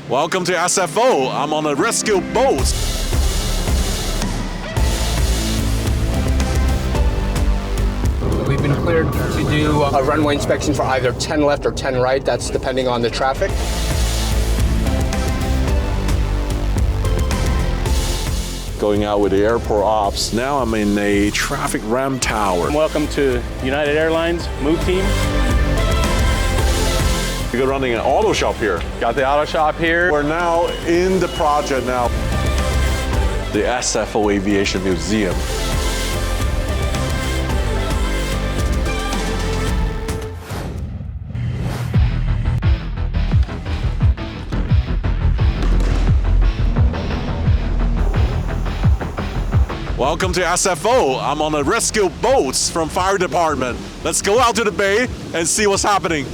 Welcome to SFO. I'm on a rescue boat. We've been cleared to do a runway inspection for either 10 left or 10 right. That's depending on the traffic. Going out with the airport ops. Now I'm in a traffic ram tower. Welcome to United Airlines Move Team. We're running an auto shop here. Got the auto shop here. We're now in the project now. The SFO Aviation Museum. Welcome to SFO. I'm on a rescue boat from fire department. Let's go out to the bay and see what's happening.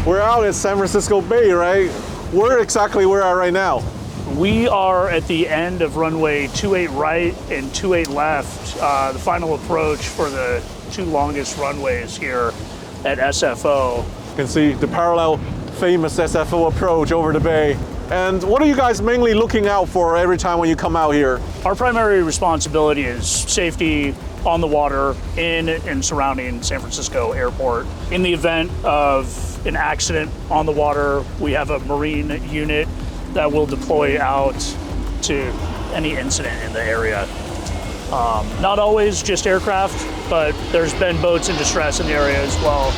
We're out at San Francisco Bay, right? Where exactly we are right now? We are at the end of runway 28 right and 28 left, the final approach for the two longest runways here at SFO. You can see the parallel famous SFO approach over the bay. And what are you guys mainly looking out for every time when you come out here? Our primary responsibility is safety on the water in and surrounding San Francisco Airport. In the event of an accident on the water, we have a marine unit that will deploy out to any incident in the area. Not always just aircraft, but there's been boats in distress in the area as well.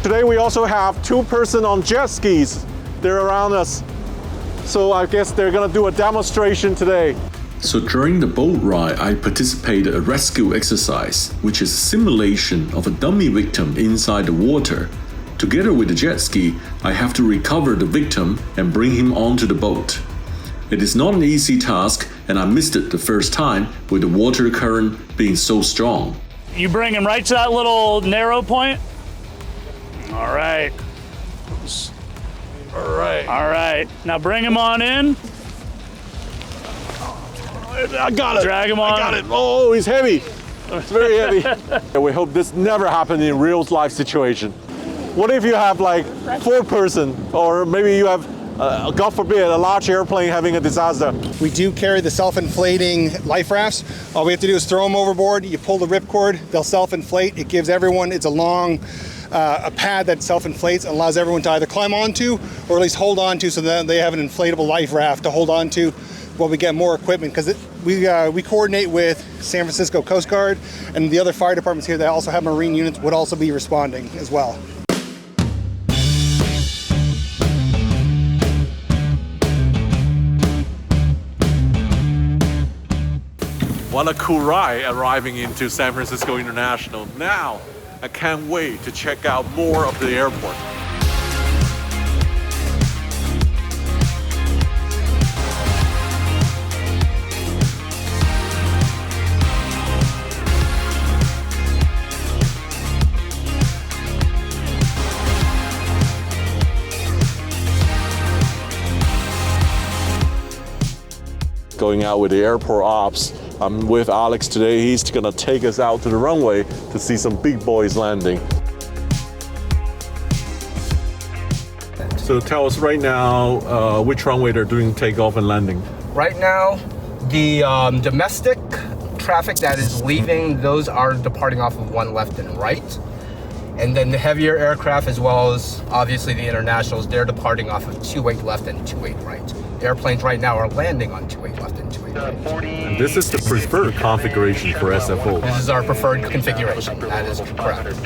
Today we also have two person on jet skis. They're around us. So I guess they're gonna do a demonstration today. So during the boat ride, I participated in a rescue exercise, which is a simulation of a dummy victim inside the water. Together with the jet ski, I have to recover the victim and bring him onto the boat. It is not an easy task, and I missed it the first time with the water current being so strong. You bring him right to that little narrow point. All right. All right. All right. Now bring him on in. I got it. Drag him on. I got it. Oh, he's heavy. It's very heavy. We hope this never happens in real life situation. What if you have like 4 person, or maybe you have, God forbid, a large airplane having a disaster? We do carry the self-inflating life rafts. All we have to do is throw them overboard. You pull the ripcord, they'll self-inflate. It gives everyone, it's a long, a pad that self-inflates and allows everyone to either climb onto or at least hold onto, so that they have an inflatable life raft to hold onto while we get more equipment, because we coordinate with San Francisco Coast Guard, and the other fire departments here that also have marine units would also be responding as well. What a cool ride arriving into San Francisco International. Now, I can't wait to check out more of the airport. Going out with the airport ops. I'm with Alex today. He's gonna take us out to the runway to see some big boys landing. So tell us right now which runway they're doing takeoff and landing. Right now, the domestic traffic that is leaving, those are departing off of 1 left and right. And then the heavier aircraft, as well as obviously the internationals, they're departing off of 28 left and 28 right. The airplanes right now are landing on 28 left and 28 right. And this is the preferred configuration for SFO. This is our preferred configuration. That is correct.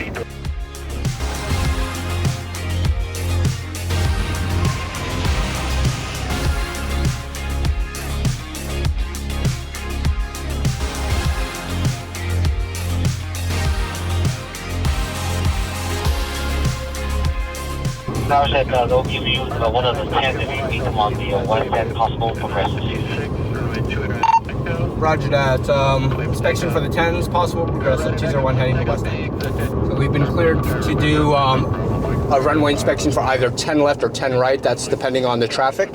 Now that they'll give you one of the 10 if you meet them on the west end possible progressive season. Roger that. Inspection for the 10s, possible progressive 201 heading west end. So we've been cleared to do a runway inspection for either 10 left or 10 right. That's depending on the traffic.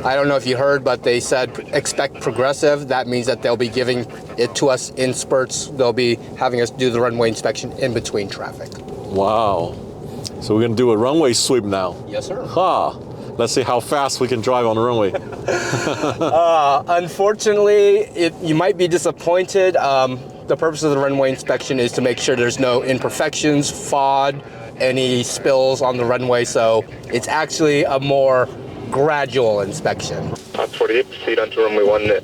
I don't know if you heard, but they said expect progressive. That means that they'll be giving it to us in spurts. They'll be having us do the runway inspection in between traffic. Wow. So we're gonna do a runway sweep now. Yes, sir. Let's see how fast we can drive on the runway. Unfortunately, you might be disappointed. The purpose of the runway inspection is to make sure there's no imperfections, FOD, any spills on the runway. So it's actually a more gradual inspection. Top 48, proceed onto runway 10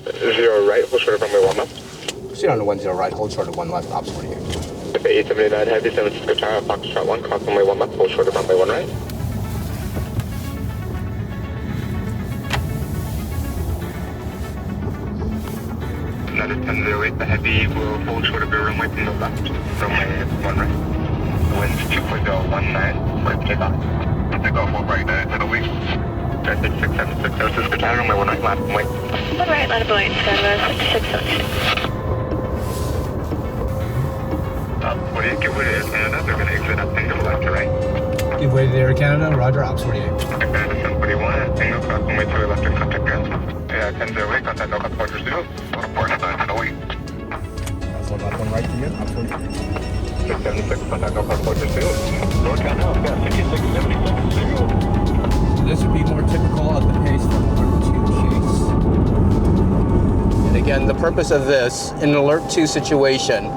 right, hold short of runway 1 left. Proceed on the 10 right, hold short of 1 left, Ops 48. If 879 Heavy, San Francisco Tower, Foxtrot 1, cross runway 1 left, hold short of runway 1 right. Another 1008, the Heavy will hold short of your runway from the left, runway 1 right. The wind's 2.019, right to take off. Take off, hold right to the wing. 676 San Francisco Tower, runway 1 right, left, wing. 1 right, line of Boeing, Skyline 6676. 48, get way to Air Canada, they're going to exit up single left to right. Give way to Air Canada, Roger, Ops 48. Air Canada 741, single cross runway 2 left and contact ground. Yeah, 1008, contact no contact porters 2, report 908. Hold up 1 right to you, Ops 48. 676, contact no contact porters 2, road count now, yeah, 5676. This would be more typical of the pace from Alert 2 chase. And again, the purpose of this, in an Alert 2 situation,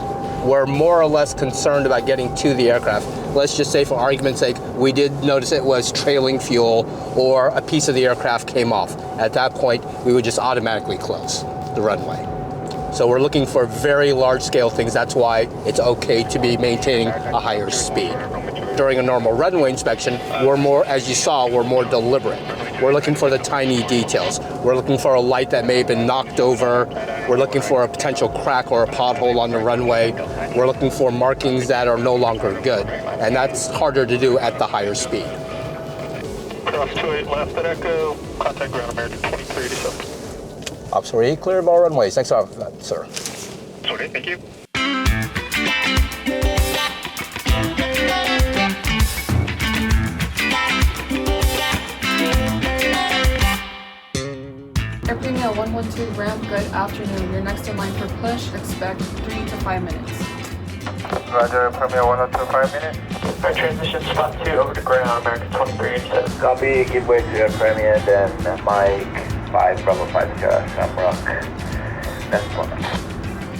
we're more or less concerned about getting to the aircraft. Let's just say, for argument's sake, we did notice it was trailing fuel or a piece of the aircraft came off. At that point, we would just automatically close the runway. So we're looking for very large-scale things. That's why it's okay to be maintaining a higher speed. During a normal runway inspection, we're more, as you saw, we're more deliberate. We're looking for the tiny details. We're looking for a light that may have been knocked over. We're looking for a potential crack or a pothole on the runway. We're looking for markings that are no longer good. And that's harder to do at the higher speed. Cross 28 left at Echo, contact ground American 2387. Ops 48, clear of all runways. Thanks for that, sir. Okay, thank you. Airplane 112 ramp, good afternoon. You're next in line for push. Expect 3 to 5 minutes. Roger, Premier 102, 5 minutes. Alright, transition spot 2 over to ground, American 2387. Copy, give way to Premier, then Mike 5 Bravo 5 Shamrock. Next one.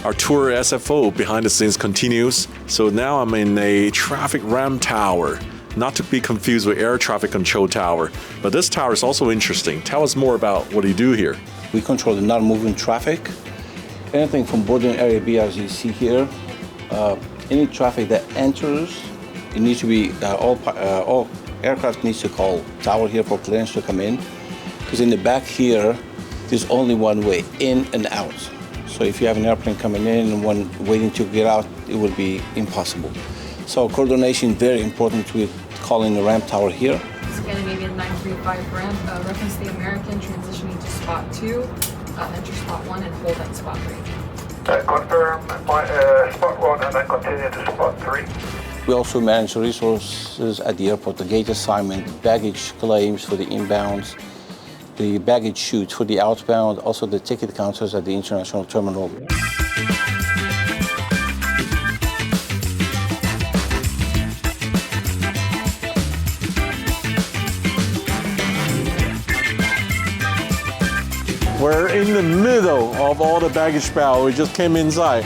Our tour SFO behind the scenes continues. So now I'm in a traffic ram tower. Not to be confused with air traffic control tower, but this tower is also interesting. Tell us more about what you do here. We control the non-moving traffic. Anything from boarding area B, as you see here. Any traffic that enters, it needs to be, all aircraft needs to call tower here for clearance to come in. Because in the back here, there's only one way, in and out. So if you have an airplane coming in and one waiting to get out, it would be impossible. So coordination very important with calling the ramp tower here. Scandinavian 935 ramp, reference the American, transitioning to spot 2, enter spot 1 and hold at spot 3. Confirm spot 1 and then continue to spot 3. We also manage the resources at the airport, the gate assignment, baggage claims for the inbounds, the baggage chute for the outbound, also the ticket counters at the international terminal. We're in the middle of all the baggage bell. We just came inside.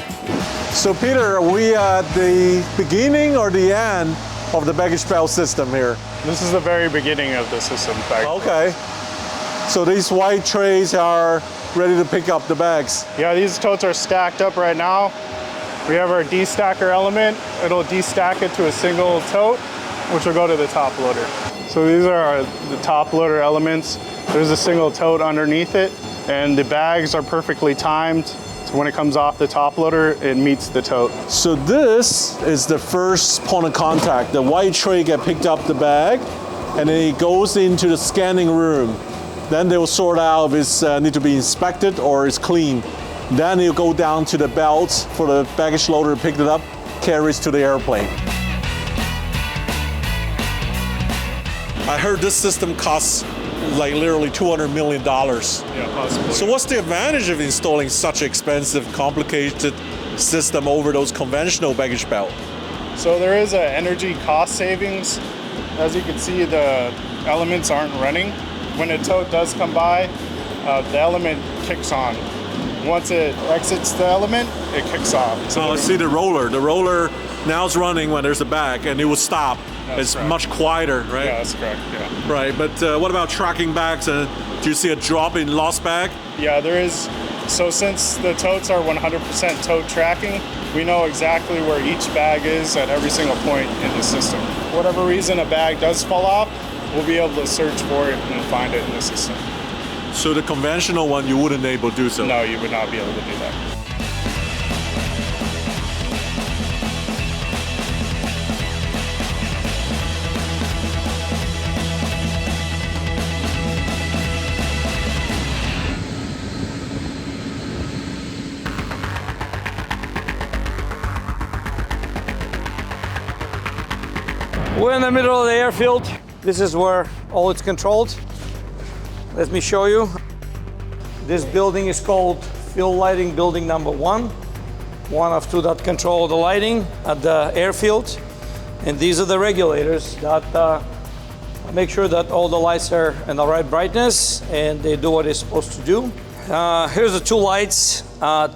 So Peter, are we at the beginning or the end of the baggage bell system here? This is the very beginning of the system. Okay. So these white trays are ready to pick up the bags. Yeah, these totes are stacked up right now. We have our de-stacker element. It'll de-stack it to a single tote, which will go to the top loader. So these are the top loader elements. There's a single tote underneath it, and the bags are perfectly timed. So when it comes off the top loader, it meets the tote. So this is the first point of contact. The white tray get picked up the bag, and then it goes into the scanning room. Then they will sort out if it's need to be inspected or it's clean. Then it'll go down to the belt for the baggage loader to pick it up, carries to the airplane. I heard this system costs like literally $200 million. Yeah, possibly. So what's the advantage of installing such expensive, complicated system over those conventional baggage belt? So there is an energy cost savings. As you can see, the elements aren't running. When a tote does come by, the element kicks on. Once it exits the element, it kicks off. So I see the roller. The roller now is running when there's a bag, and it will stop. It's correct. much quieter, right? Yeah, that's correct, yeah. Right, but what about tracking bags? Do you see a drop in lost bag? Yeah, there is. So since the totes are 100% tote tracking, we know exactly where each bag is at every single point in the system. Whatever reason a bag does fall off, we'll be able to search for it and find it in the system. So the conventional one, you wouldn't be able to do so? No, you would not be able to do that. We're in the middle of the airfield. This is where all it's controlled. Let me show you. This building is called Field Lighting Building Number 1. One of two that control the lighting at the airfield. And these are the regulators that make sure that all the lights are in the right brightness and they do what they're supposed to do. Here's the two lights,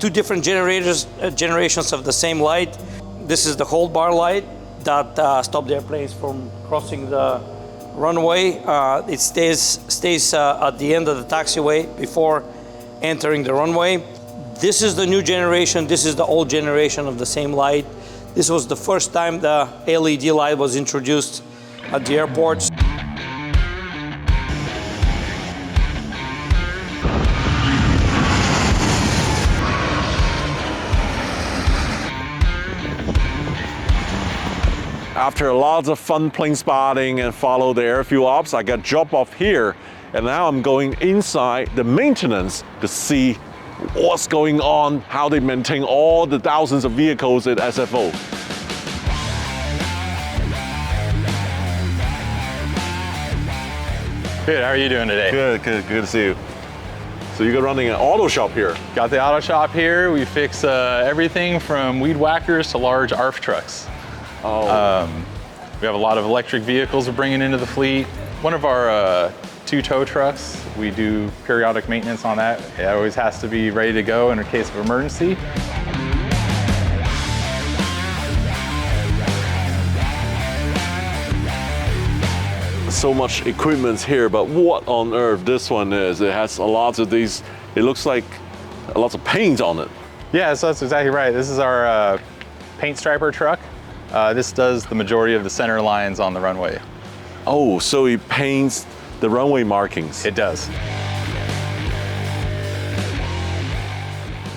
two different generations of the same light. This is the hold bar light that stops the airplanes from crossing the runway. It stays at the end of the taxiway before entering the runway. This is the new generation. This is the old generation of the same light. This was the first time the LED light was introduced at the airports. After lots of fun plane spotting and follow the airfield ops, I got dropped off here, and now I'm going inside the maintenance to see what's going on, how they maintain all the thousands of vehicles at SFO. Good, how are you doing today? Good to see you. So you're running an auto shop here? Got the auto shop here. We fix everything from weed whackers to large ARF trucks. We have a lot of electric vehicles we're bringing into the fleet. One of our two tow trucks, we do periodic maintenance on that. It always has to be ready to go in a case of emergency. So much equipment here, but what on earth this one is? It has a lot of these, it looks like a lot of paint on it. Yeah, so that's exactly right. This is our paint striper truck. This does the majority of the center lines on the runway. Oh, so it paints the runway markings. It does.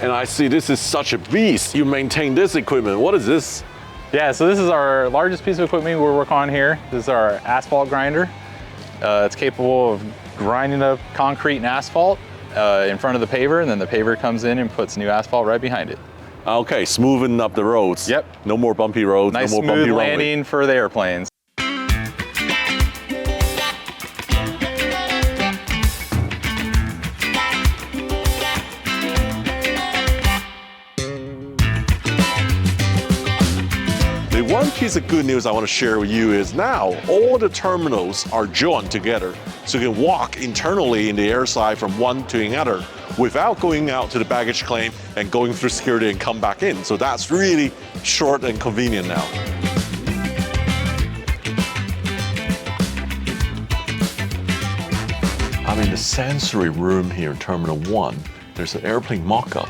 And I see this is such a beast. You maintain this equipment. What is this? Yeah, so this is our largest piece of equipment we're working on here. This is our asphalt grinder. It's capable of grinding up concrete and asphalt in front of the paver, and then the paver comes in and puts new asphalt right behind it. Okay, smoothing up the roads. Yep. No more bumpy roads, nice no more bumpy smooth runway. landing for the airplanes. The one piece of good news I want to share with you is now all the terminals are joined together, so you can walk internally in the airside from one to another without going out to the baggage claim and going through security and come back in. So that's really short and convenient now. I'm in the sensory room here in Terminal 1. There's an airplane mock-up.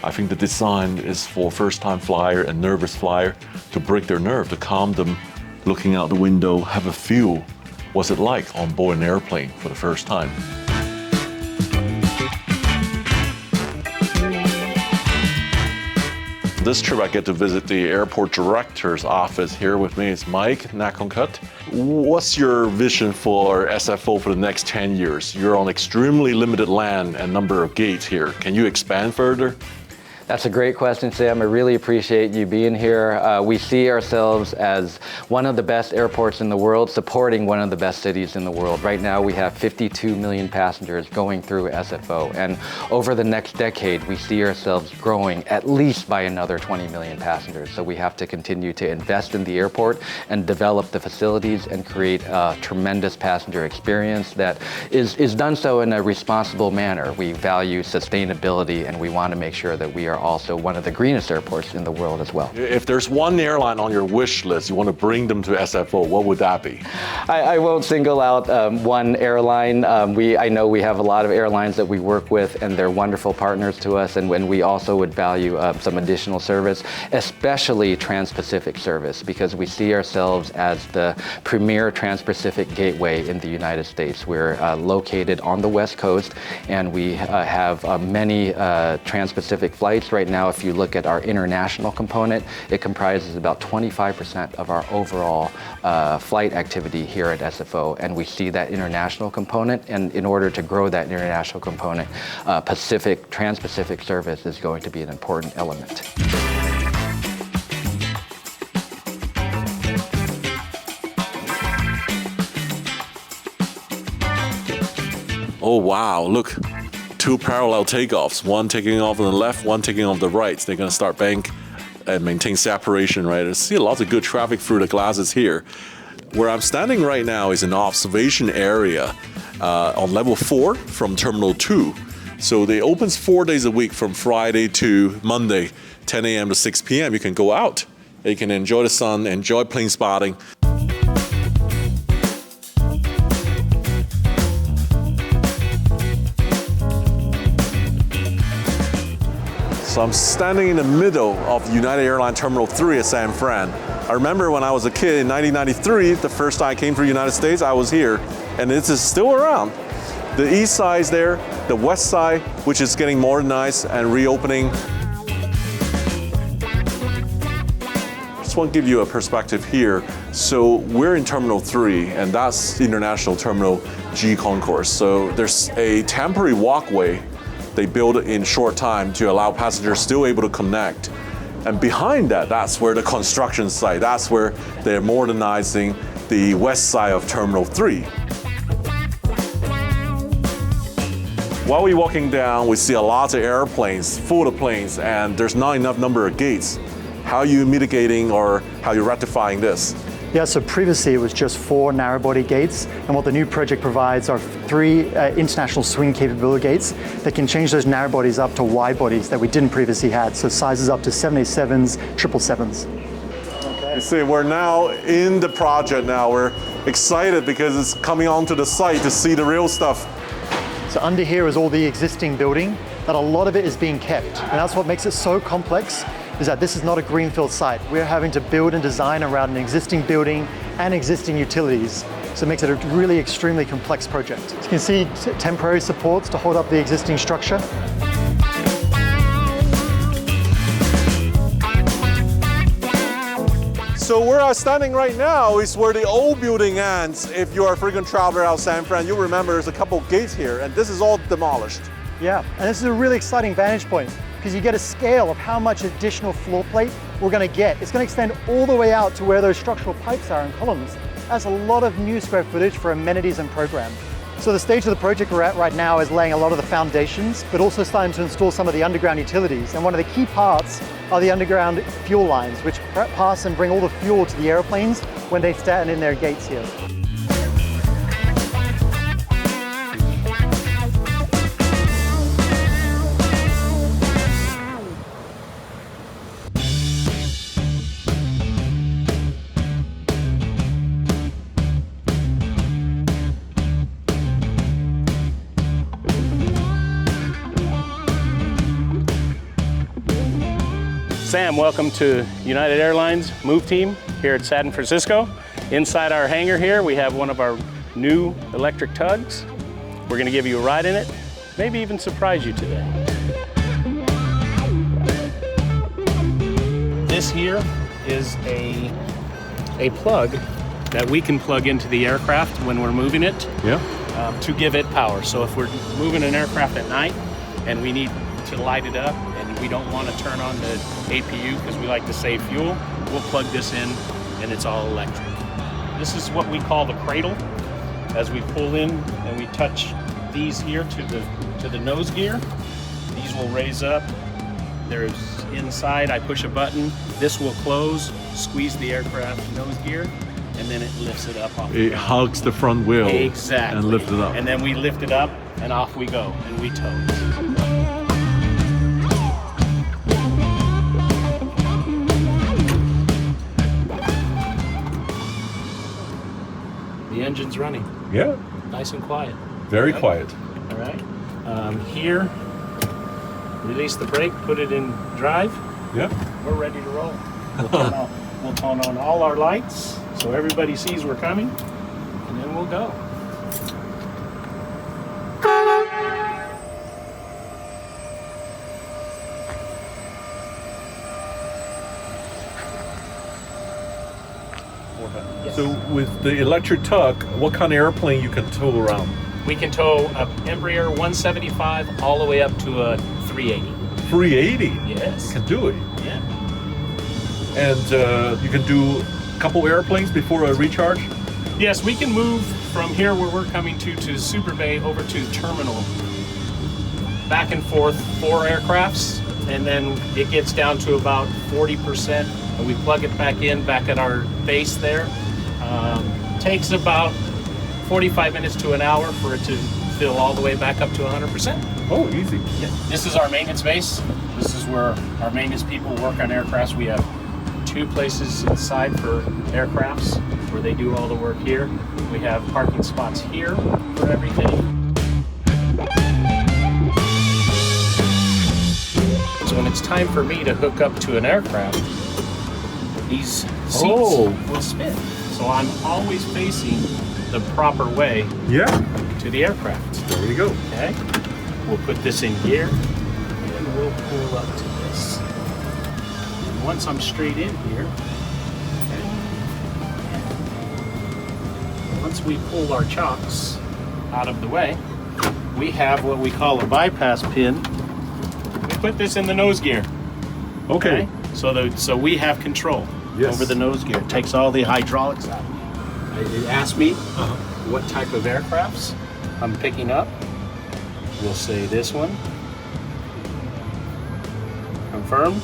I think the design is for first-time flyer and nervous flyer to break their nerve, to calm them, looking out the window, have a feel. What's it like on board an airplane for the first time? This trip I get to visit the airport director's office. Here with me is Mike Nakongkut. What's your vision for SFO for the next 10 years? You're on extremely limited land and number of gates here. Can you expand further? That's a great question, Sam. I really appreciate you being here. We see ourselves as one of the best airports in the world, supporting one of the best cities in the world. Right now, we have 52 million passengers going through SFO. And over the next decade, we see ourselves growing at least by another 20 million passengers. So we have to continue to invest in the airport and develop the facilities and create a tremendous passenger experience that is done so in a responsible manner. We value sustainability, and we want to make sure that we are also one of the greenest airports in the world as well. If there's one airline on your wish list, you want to bring them to SFO, what would that be? I won't single out one airline. I know we have a lot of airlines that we work with, and they're wonderful partners to us, and we also would value some additional service, especially Trans-Pacific service, because we see ourselves as the premier Trans-Pacific gateway in the United States. We're located on the West Coast, and we have many Trans-Pacific flights. Right now, if you look at our international component, it comprises about 25% of our overall flight activity here at SFO, and we see that international component, and in order to grow that international component, Trans-Pacific service is going to be an important element. Oh wow, look. 2 parallel takeoffs, one taking off on the left, one taking off the right. They're going to start bank and maintain separation, right? I see lots of good traffic through the glasses here. Where I'm standing right now is an observation area on level 4 from Terminal 2. So it opens 4 days a week from Friday to Monday, 10 a.m. to 6 p.m. You can go out, you can enjoy the sun, enjoy plane spotting. So I'm standing in the middle of United Airlines Terminal 3 at San Fran. I remember when I was a kid in 1993, the first time I came to the United States, I was here, and it is still around. The east side is there, the west side, which is getting modernized and reopening. Just want to give you a perspective here. So we're in Terminal 3, and that's International Terminal G Concourse. So there's a temporary walkway they built in short time to allow passengers still able to connect. And behind that, that's where the construction site, that's where they're modernizing the west side of Terminal 3. While we're walking down, we see a lot of airplanes, full of planes, and there's not enough number of gates. How are you mitigating or how are you rectifying this? Yeah, so previously it was just 4 narrow-body gates, and what the new project provides are 3 international swing capability gates that can change those narrow bodies up to wide bodies that we didn't previously had, so sizes up to 787s, 777s. You see, we're now in the project now. We're excited because it's coming onto the site to see the real stuff. So under here is all the existing building, but a lot of it is being kept, and that's what makes it so complex, is that this is not a greenfield site. We're having to build and design around an existing building and existing utilities. So it makes it a really extremely complex project. So you can see temporary supports to hold up the existing structure. So where I'm standing right now is where the old building ends. If you're a frequent traveler out of San Fran, you'll remember there's a couple of gates here, and this is all demolished. Yeah, and this is a really exciting vantage point, because you get a scale of how much additional floor plate we're going to get. It's going to extend all the way out to where those structural pipes are and columns. That's a lot of new square footage for amenities and program. So the stage of the project we're at right now is laying a lot of the foundations, but also starting to install some of the underground utilities. And one of the key parts are the underground fuel lines, which pass and bring all the fuel to the airplanes when they stand in their gates here. Sam, welcome to United Airlines Move Team here at San Francisco. Inside our hangar here, we have one of our new electric tugs. We're going to give you a ride in it, maybe even surprise you today. This here is a plug that we can plug into the aircraft when we're moving it to give it power. So if we're moving an aircraft at night and we need to light it up and we don't want to turn on the APU because we like to save fuel, we'll plug this in and it's all electric. This is what we call the cradle. As we pull in and we touch these here to the nose gear, these will raise up. There's inside, I push a button, this will close, squeeze the aircraft nose gear, and then it lifts it up off. It hugs the front wheel. Exactly. And lifts it up. And then we lift it up and off we go and we tow. The engine's running. Yeah. Nice and quiet. Very quiet. All right. Here, release the brake, put it in drive. Yeah. We're ready to roll. We'll turn on all our lights so everybody sees we're coming, and then we'll go. Yes. So with the electric tug, what kind of airplane you can tow around? We can tow a Embraer 175 all the way up to a 380. 380? Yes. You can do it. Yeah. And you can do a couple airplanes before a recharge? Yes, we can move from here where we're coming to Super Bay over to the terminal. Back and forth, 4 aircrafts, and then it gets down to about 40%, and we plug it back in, back at our base there. Takes about 45 minutes to an hour for it to fill all the way back up to 100%. Oh, easy. Yeah. This is our maintenance base. This is where our maintenance people work on aircrafts. We have 2 places inside for aircrafts where they do all the work here. We have parking spots here for everything. So when it's time for me to hook up to an aircraft, these seats will spin. So I'm always facing the proper way to the aircraft. There you go. Okay. We'll put this in gear and we'll pull up to this. And once I'm straight in here, once we pull our chocks out of the way, we have what we call a bypass pin. We put this in the nose gear. Okay. So we have control over the nose gear. It takes all the hydraulics out. It asks me what type of aircrafts I'm picking up. We'll say this one. Confirm.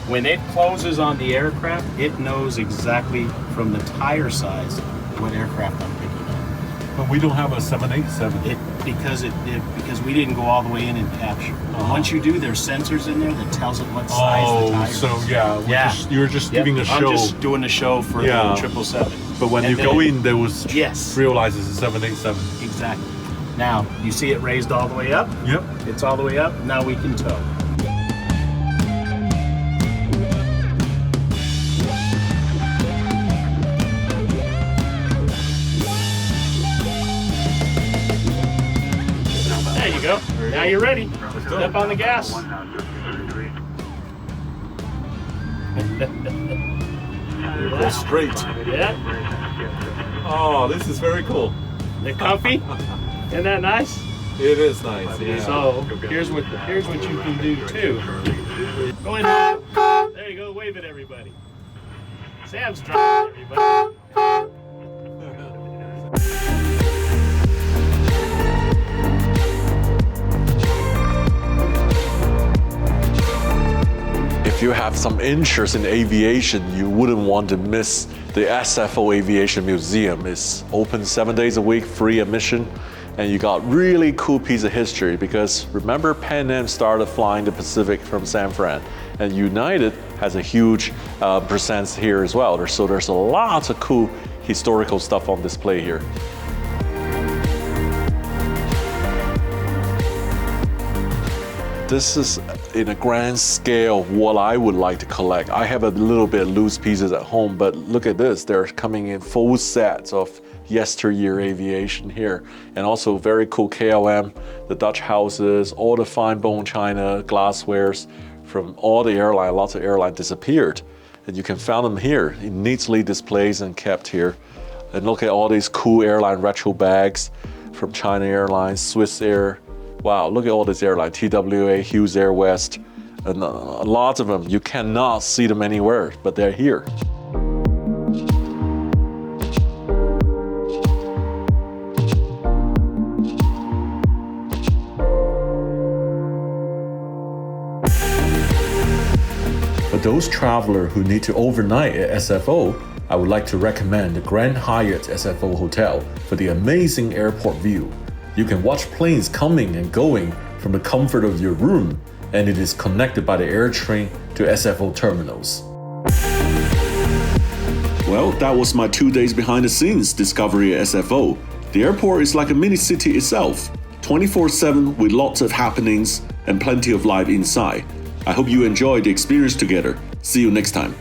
When it closes on the aircraft, it knows exactly from the tire size what aircraft I'm picking up. But we don't have a 787. Because we didn't go all the way in and capture. Once you do, there's sensors in there that tells it what size the tire is. So you're just giving a show. I'm just doing a show for the 777. But when you go in, there was realizes it's a 787. Exactly. Now, you see it raised all the way up? Yep. It's all the way up. Now we can tow. There you go. Now you're ready. Step on the gas. Go straight. Yeah. Oh, this is very cool. They're comfy. Isn't that nice? It is nice. Yeah. So here's what you can do too. Go ahead. There you go. Wave at everybody. Sam's driving, everybody. If you have some interest in aviation, you wouldn't want to miss the SFO Aviation Museum. It's open 7 days a week, free admission, and you got really cool piece of history because remember Pan Am started flying the Pacific from San Fran, and United has a huge presence here as well. So there's a lot of cool historical stuff on display here. This is in a grand scale of what I would like to collect. I have a little bit loose pieces at home, but look at this. They're coming in full sets of yesteryear aviation here. And also very cool KLM, the Dutch houses, all the fine bone china, glasswares from all the airline. Lots of airline disappeared. And you can find them here, neatly displayed and kept here. And look at all these cool airline retro bags from China Airlines, Swiss Air, Wow, look at all these airlines, TWA, Hughes Air West, and lots of them. You cannot see them anywhere, but they're here. For those travelers who need to overnight at SFO, I would like to recommend the Grand Hyatt SFO Hotel for the amazing airport view. You can watch planes coming and going from the comfort of your room, and it is connected by the air train to SFO terminals. Well, that was my 2 days behind the scenes discovery at SFO. The airport is like a mini city itself, 24/7 with lots of happenings and plenty of life inside. I hope you enjoyed the experience together. See you next time.